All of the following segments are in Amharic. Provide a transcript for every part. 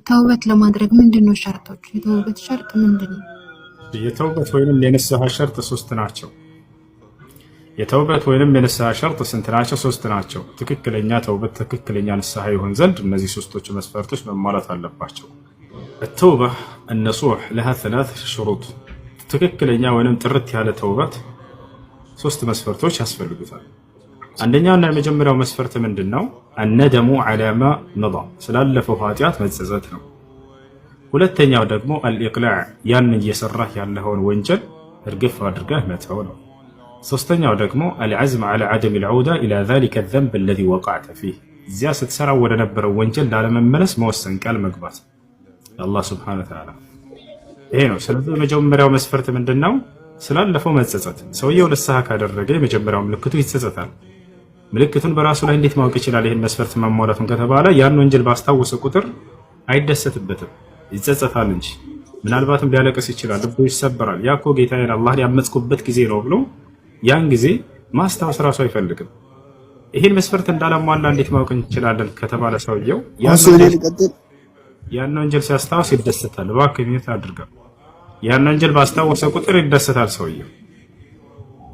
ተውበት ለማድረግ ምንድነው ሸርጦች? የተውበት ሸርጥ ምንድነው? የተውበት ወይንም የንስሐ ሸርጥ ሶስት ናቸው። የተውበት ወይንም የንስሐ ሸርጥ ስንት ናቸው? ሶስት ናቸው። ትክክለኛ ተውበት ትክክለኛ ንስሐ ይሆን ዘንድ እነዚህ ሶስቶቹ መስፈርቶች መሟላት አለባቸው። التوبة النصوح لها ثلاث شروط ትክክለኛ ወይንም ጥርት ያለ ተውበት ሶስት መስፈርቶች ያስፈልጉታል። አንደኛውና የመጀመሪያው መስፈርት ምንድነው? الندم على ما مضى ስላለፈው ኃጢአት መጸጸት ነው። ሁለተኛው ደግሞ الإقلاع ያን እየሰራህ ያለውን ወንጀል እርግፍ አድርገህ መተው ነው። ሶስተኛው ደግሞ العزم على عدم العودة إلى ذلك الذنب الذي وقعت فيه እዚያ ስትሰራው ወደ ነበረው ወንጀል ላለመመለስ መወሰን ቃል መግባት አላህ Subhanahu Wa Ta'ala ይሄ ነው። ስለዚህ የመጀመሪያው መስፈርት ምንድነው? ስላለፈው መጸጸት። ሰውየው ንስሐ ካደረገ የመጀመሪያው ምልክቱ ይጸጸታል። ምልክቱን በራሱ ላይ እንዴት ማወቅ ይችላል? ይሄን መስፈርት ማሟላቱን ከተባለ ያን ወንጀል ባስታወሰ ቁጥር አይደሰትበትም፣ ይጸጸታል እንጂ ምናልባትም ሊያለቅስ ይችላል፣ ልቡ ይሰበራል። ያኮ ጌታዬን አላህ ያመጽኩበት ጊዜ ነው ብሎ ያን ጊዜ ማስታወስ ራሱ አይፈልግም። ይሄን መስፈርት እንዳላሟላ እንዴት ማወቅ እንችላለን ከተባለ ሰውየው ያን ወንጀል ሲያስታውስ ይደሰታል። እባክህ ምን ታድርጋ ያን ወንጀል ባስታወሰ ቁጥር ይደሰታል ሰውየው።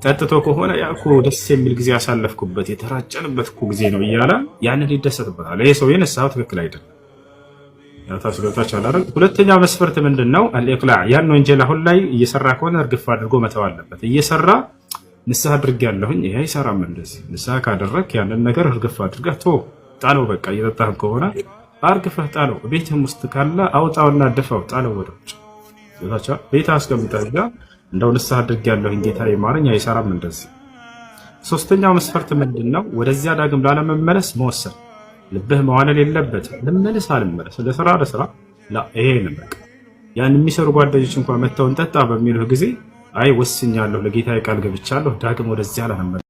ጠጥቶ ከሆነ ያኮ ደስ የሚል ጊዜ ያሳለፍኩበት የተራጨንበት ጊዜ ነው እያለ ያንን ይደሰትበታል። ይሄ ሰውዬ ንስሐው ትክክል አይደለም። ያው ታስገብታችኋል አይደል? ሁለተኛው መስፈርት ምንድነው? الإقلاع ያን ወንጀል አሁን ላይ እየሰራ ከሆነ እርግፍ አድርጎ መተው አለበት። እየሰራ ንስሐ አድርጌያለሁኝ ይሄ አይሰራም። እንደዚህ ንስሐ ካደረክ ያንን ነገር እርግፍ አድርገህ ጣለው። በቃ እየጠጣህ ከሆነ አርግፈህ ጣለው። ቤትህም ውስጥ ካለ አውጣውና ደፋው፣ ጣለው ወደ ውጭ። ቤትህ አስቀምጠህ እንደው ንስሐ አድርጌያለሁኝ ጌታዬ ማረኝ አይሰራም እንደዚህ። ሶስተኛው መስፈርት ምንድነው? ወደዚያ ዳግም ላለመመለስ መወሰን። ልብህ መዋለል የለበትም። ልመለስ አልመለስ ለስራ ላ ይሄ ነው። ያን የሚሰሩ ጓደኞች እንኳን መተውን ጠጣ በሚሉህ ጊዜ አይ ወስኛለሁ ለጌታዬ ቃል ገብቻለሁ ዳግም ወደዚያ አልመለስም